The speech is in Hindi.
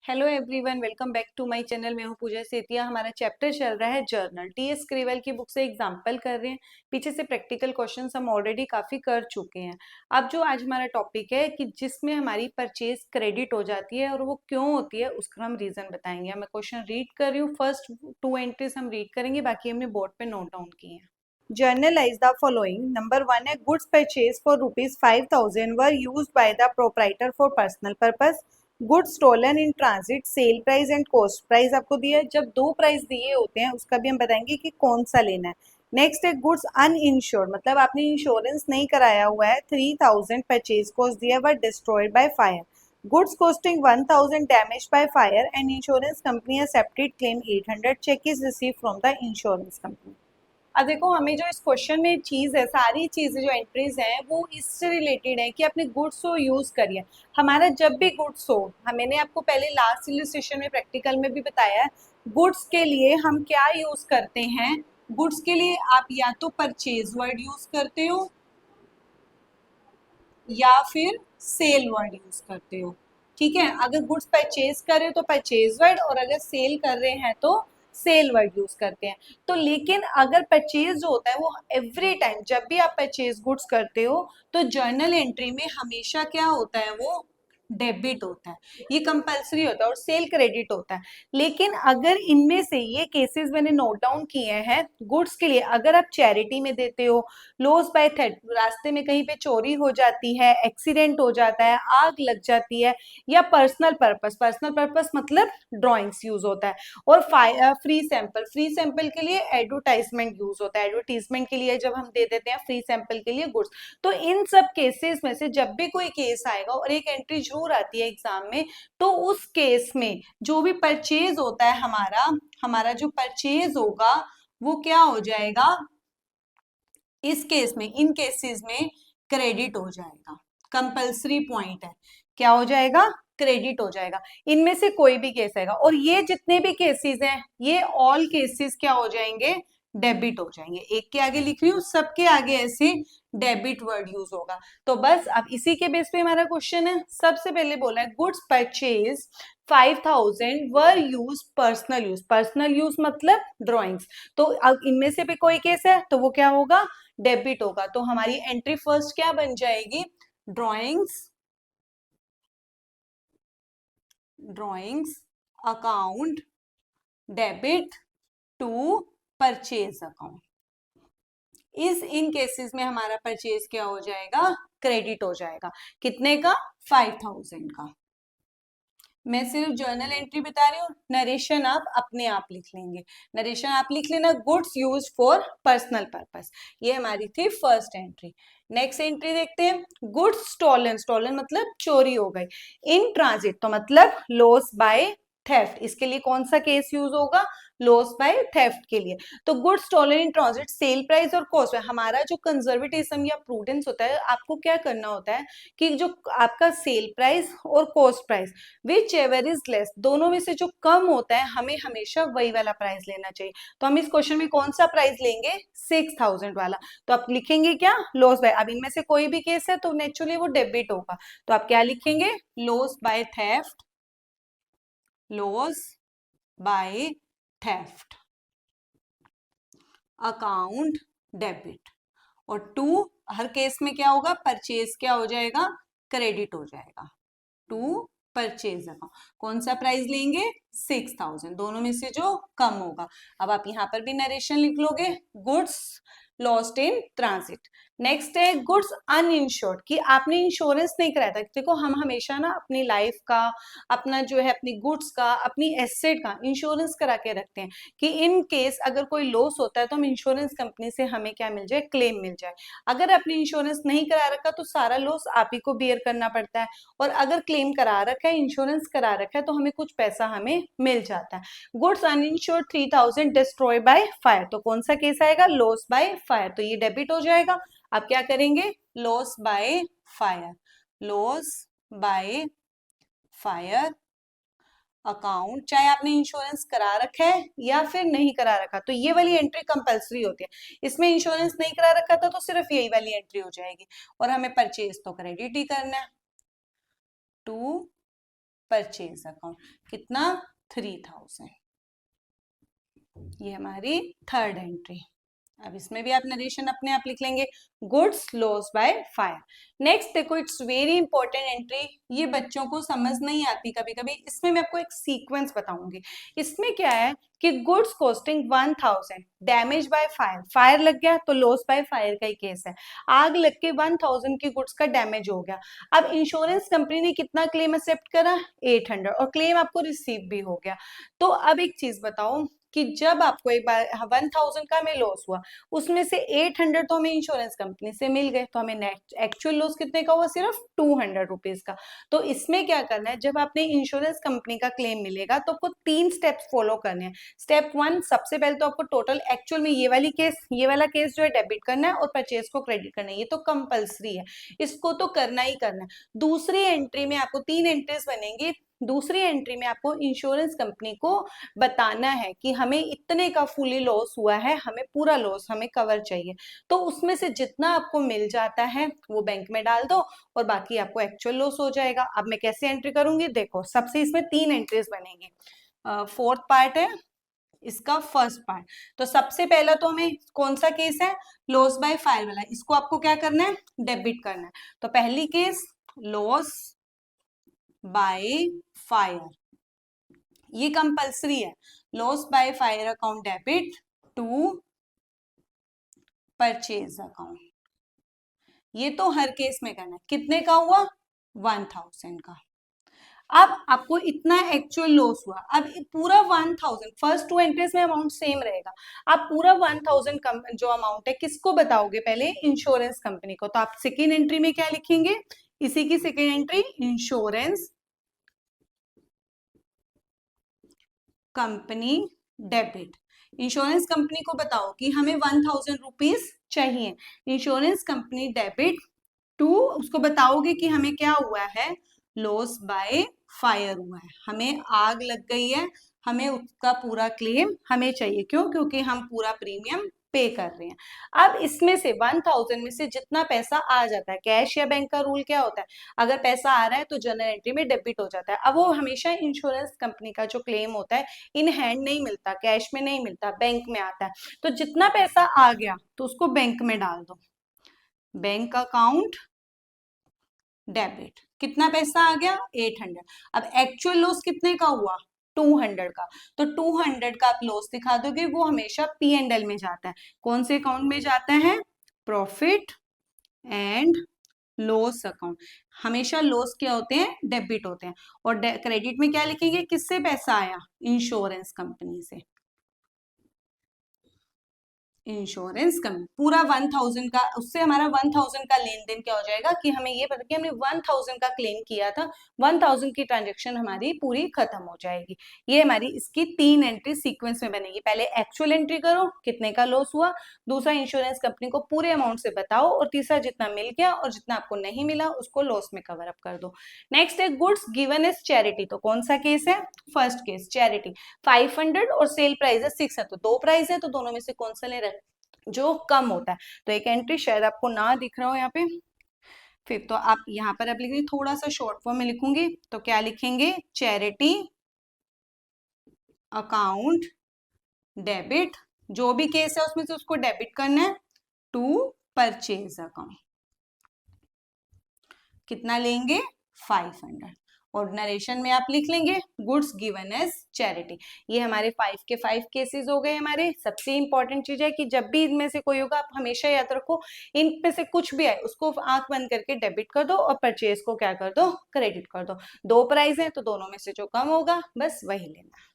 Hello everyone, welcome back to my channel. मैं हूं पूजा सेतिया। हमारा चैप्टर चल रहा है जर्नल। टी.एस. स्क्रिवेल की बुक से एग्जाम्पल कर रहे हैं। पीछे से प्रैक्टिकल क्वेश्चंस हम ऑलरेडी काफी कर चुके हैं। अब जो आज हमारा टॉपिक है कि जिसमें हमारी परचेज क्रेडिट हो जाती है और वो क्यों होती है उसका हम रीजन बताएंगे। मैं क्वेश्चन रीड कर रही हूँ, फर्स्ट 2 एंट्रीज हम रीड करेंगे, बाकी हमने बोर्ड पे नोट डाउन किए हैं। Journalize the following. Number 1 है goods purchased for rupees 5,000 were used by the proprietor for personal purpose. Goods stolen in transit, sale price and cost price आपको दिया है। जब दो प्राइस दिए होते हैं उसका भी हम बताएंगे कि कौन सा लेना है। नेक्स्ट है गुड्स अनइंश्योर्ड, मतलब आपने इंश्योरेंस नहीं कराया हुआ है। 3,000 परचेज कॉस्ट दिया but destroyed by fire. Goods costing 1,000 damaged by fire and insurance company accepted claim 800. Check is received from the insurance company. अब देखो, हमें जो इस क्वेश्चन में चीज है, सारी चीजें जो एंट्रीज हैं वो इससे रिलेटेड है कि अपने गुड्स को यूज करिए। हमारा जब भी गुड्स हो, मैंने आपको पहले लास्ट इलस्ट्रेशन में प्रैक्टिकल में भी बताया है, गुड्स के लिए हम क्या यूज करते हैं। गुड्स के लिए आप या तो परचेज वर्ड यूज करते हो या फिर सेल वर्ड यूज करते हो। ठीक है, अगर गुड्स परचेज कर रहे हो तो परचेज वर्ड, और अगर सेल कर रहे हैं तो सेल वर्ड यूज करते हैं। तो लेकिन अगर परचेज जो होता है वो एवरी टाइम, जब भी आप परचेज गुड्स करते हो तो जर्नल एंट्री में हमेशा क्या होता है, वो डेबिट होता है। ये कंपलसरी होता है और सेल क्रेडिट होता है। लेकिन अगर इनमें से ये केसेस मैंने नोट डाउन किए हैं गुड्स के लिए, अगर आप चैरिटी में देते हो, लॉस बाय थेफ्ट, रास्ते में कहीं पे चोरी हो जाती है, एक्सीडेंट हो जाता है, आग लग जाती है, या पर्सनल पर्पस, पर्सनल पर्पस मतलब ड्राइंग्स यूज होता है, और फ्री सैंपल, फ्री सैंपल के लिए एडवर्टाइजमेंट यूज होता है। एडवर्टाइजमेंट के लिए जब हम दे देते हैं फ्री सैंपल के लिए गुड्स, तो इन सब केसेस में से जब भी कोई केस आएगा और एक एंट्री जरूर आती है एग्जाम में, तो उस केस में जो भी परचेज होता है हमारा हमारा जो परचेज होगा वो क्या हो जाएगा, इस केस में, इन केसेस में क्रेडिट हो जाएगा। कंपल्सरी पॉइंट है, क्या हो जाएगा, क्रेडिट हो जाएगा। इनमें से कोई भी केस आएगा, और ये जितने भी केसेस हैं ये ऑल केसेस क्या हो जाएंगे, डेबिट हो जाएंगे। एक के आगे लिख रही हूँ, सबके आगे ऐसे डेबिट वर्ड यूज होगा। तो बस अब इसी के बेस पे हमारा क्वेश्चन है। सबसे पहले बोला है गुड्स परचेज 5,000 वर use personal use, personal use मतलब ड्रॉइंग्स। तो अब इनमें से भी कोई केस है तो वो क्या होगा, डेबिट होगा। तो हमारी एंट्री फर्स्ट क्या बन जाएगी, drawings, drawings account debit to purchase account. इस इन केसेस में हमारा परचेज क्या हो जाएगा, क्रेडिट हो जाएगा। कितने का, 5,000 का। मैं सिर्फ जर्नल एंट्री बता रही हूँ, नरेशन आप अपने आप लिख लेंगे। नरेशन आप लिख लेना, goods use for personal purpose. ये हमारी थी फर्स्ट एंट्री। नेक्स्ट एंट्री देखते हैं, गुड्स स्टॉलन, स्टॉलन मतलब चोरी हो गई। इन ट्रांजिट तो मतलब लॉस बाय थेफ्ट, इसके लिए कौन सा केस यूज होगा, लॉस बाय थेफ्ट के लिए। तो goods stolen in transit, sale price और कॉस्ट, हमारा जो कंजर्वेटिज्म या प्रूडेंस होता है, आपको क्या करना होता है कि जो आपका सेल प्राइस और cost price which ever is less, दोनों में से जो कम होता है हमें हमेशा वही वाला प्राइस लेना चाहिए। तो हम इस क्वेश्चन में कौन सा प्राइस लेंगे, 6,000 वाला। तो आप लिखेंगे क्या, लॉस बाय, अब इनमें से कोई भी केस है तो नेचुरली वो डेबिट होगा। तो आप क्या लिखेंगे, loss by theft, loss by theft account debit. और टू, हर केस में क्या होगा, परचेज क्या हो जाएगा, क्रेडिट हो जाएगा टू परचेज अकाउंट। कौन सा प्राइस लेंगे, 6,000, दोनों में से जो कम होगा। अब आप यहां पर भी नरेशन लिख लोगे, goods lost in transit. Next है गुड्स अनइंश्योर्ड, कि आपने इंश्योरेंस नहीं कराया था। देखो हम हमेशा ना अपनी लाइफ का, अपना जो है अपनी गुड्स का, अपनी एसेट का इंश्योरेंस करा के रखते हैं कि इन केस अगर कोई लॉस होता है तो हम इंश्योरेंस कंपनी से हमें क्या मिल जाए, क्लेम मिल जाए। अगर आपने इंश्योरेंस नहीं करा रखा तो सारा लॉस आप ही को बियर करना पड़ता है, और अगर क्लेम करा रखा है, इंश्योरेंस करा रखा है, तो हमें कुछ पैसा हमें मिल जाता है। Goods uninsured 3,000 destroy by fire, तो कौन सा केस आएगा, लॉस बाय फायर, तो ये डेबिट हो जाएगा। आप क्या करेंगे, loss by fire, loss by fire account, चाहे आपने इंश्योरेंस करा रखा है या फिर नहीं करा रखा, तो ये वाली एंट्री कंपलसरी होती है। इसमें इंश्योरेंस नहीं करा रखा था तो सिर्फ यही वाली एंट्री हो जाएगी, और हमें परचेज तो क्रेडिट ही करना है टू परचेज अकाउंट, कितना 3000, ये हमारी थर्ड एंट्री। अब इसमें भी आप नरेशन अपने आप लिख लेंगे, goods loss by fire. Next देखो, इट्स वेरी इंपॉर्टेंट एंट्री, ये बच्चों को समझ नहीं आती कभी कभी, इसमें मैं आपको एक सीक्वेंस बताऊंगी। इसमें क्या है कि goods costing 1000, damage by fire, fire लग गया तो लॉस बाय फायर का ही केस है, आग लग के 1000 की गुड्स का डैमेज हो गया। अब इंश्योरेंस कंपनी ने कितना क्लेम एक्सेप्ट करा, 800, और क्लेम आपको रिसीव भी हो गया। तो अब एक चीज बताओ कि जब आपको एक बार 1000 का हमें लॉस हुआ, उसमें से 800 तो हमें इंश्योरेंस कंपनी से मिल गए, तो हमें नेट एक्चुअल लॉस कितने का हुआ, सिर्फ 200 रुपीज का। तो इसमें क्या करना है, जब आपने इंश्योरेंस कंपनी का क्लेम मिलेगा तो आपको 3 स्टेप्स फॉलो करने हैं। स्टेप 1, सबसे पहले तो आपको टोटल एक्चुअल में ये वाला केस जो है डेबिट करना है और परचेज को क्रेडिट करना है, ये तो कंपल्सरी है, इसको तो करना ही करना है। दूसरी एंट्री में आपको 3 एंट्रीज बनेंगी, दूसरी एंट्री में आपको इंश्योरेंस कंपनी को बताना है कि हमें इतने का फुली लॉस हुआ है, हमें पूरा लॉस हमें कवर चाहिए। तो उसमें से जितना आपको मिल जाता है वो बैंक में डाल दो और बाकी आपको एक्चुअल लॉस हो जाएगा। अब मैं कैसे एंट्री करूंगी, देखो सबसे इसमें 3 एंट्रीज बनेंगी। फोर्थ पार्ट है इसका फर्स्ट पार्ट। तो सबसे पहला तो हमें कौन सा केस है, लॉस बाय फायर वाला, इसको आपको क्या करना है, डेबिट करना है। तो पहली केस लॉस बाय फायर, ये कंपल्सरी है, loss by fire account debit to purchase account, ये तो हर केस में करना है। कितने का हुआ, 1000 का। अब आपको इतना एक्चुअल लॉस हुआ, अब पूरा 1000, फर्स्ट 2 एंट्रीज में अमाउंट सेम रहेगा, आप पूरा 1000 जो अमाउंट है किसको बताओगे, पहले इंश्योरेंस कंपनी को। तो आप सेकेंड एंट्री में क्या लिखेंगे, इसी की second entry, insurance company debit. Insurance company को बताओ कि हमें 1000 रुपीज चाहिए, इंश्योरेंस कंपनी डेबिट टू, उसको बताओगे कि हमें क्या हुआ है, लॉस बाय फायर हुआ है, हमें आग लग गई है, हमें उसका पूरा क्लेम हमें चाहिए। क्यों, क्योंकि हम पूरा प्रीमियम पे कर रहे हैं। अब इसमें से 1000 में से जितना पैसा आ जाता है, कैश या बैंक का रूल क्या होता है, अगर पैसा आ रहा है तो जनरल एंट्री में डेबिट हो जाता है। अब वो हमेशा इंश्योरेंस कंपनी का जो क्लेम होता है इन हैंड नहीं मिलता, कैश में नहीं मिलता, बैंक में आता है। तो जितना पैसा आ गया तो उसको बैंक में डाल दो, बैंक अकाउंट डेबिट। कितना पैसा आ गया, 800। अब एक्चुअल लॉस कितने का हुआ, 200 का। तो 200 का आप लॉस दिखा दोगे, वो हमेशा P&L में जाता है। कौन से अकाउंट में जाता है, प्रॉफिट एंड लॉस अकाउंट। हमेशा लॉस क्या होते हैं, डेबिट होते हैं। और क्रेडिट में क्या लिखेंगे, किससे पैसा आया, इंश्योरेंस कंपनी से। इंश्योरेंस कंपनी पूरा 1000 का, उससे हमारा 1000 का लेन देन क्या हो जाएगा कि हमें ये पता कि हमने 1000 का क्लेम किया था, 1000 की ट्रांजेक्शन हमारी पूरी खत्म हो जाएगी। ये हमारी इसकी 3 एंट्री सीक्वेंस में बनेगी। पहले एक्चुअल एंट्री करो, कितने का लॉस हुआ, दूसरा इंश्योरेंस कंपनी को पूरे अमाउंट से बताओ, और तीसरा जितना मिल गया और जितना आपको नहीं मिला उसको लॉस में कवर अप कर दो। नेक्स्ट है गुड्स गिवन एज चैरिटी। तो कौन सा केस है, फर्स्ट केस चैरिटी। 500 और सेल प्राइस है 6 है, तो 2 प्राइस है, तो दोनों में से कौन सा ले रहे जो कम होता है। तो एक एंट्री शायद आपको ना दिख रहा हो यहाँ पे, फिर तो आप यहाँ पर अब लिखेंगे, थोड़ा सा शॉर्ट फॉर्म में लिखूंगी तो क्या लिखेंगे, चैरिटी अकाउंट डेबिट, जो भी केस है उसमें से उसको डेबिट करना है, टू परचेज अकाउंट। कितना लेंगे, 500। और नरेशन में आप लिख लेंगे गुड्स गिवन एज चैरिटी। ये हमारे 5 के 5 केसेस हो गए हमारे। सबसे इंपॉर्टेंट चीज है कि जब भी इनमें से कोई होगा, आप हमेशा याद रखो, इन में से कुछ भी आए उसको आंख बंद करके डेबिट कर दो और परचेज को क्या कर दो, क्रेडिट कर दो। 2 प्राइस है तो दोनों में से जो कम होगा बस वही लेना।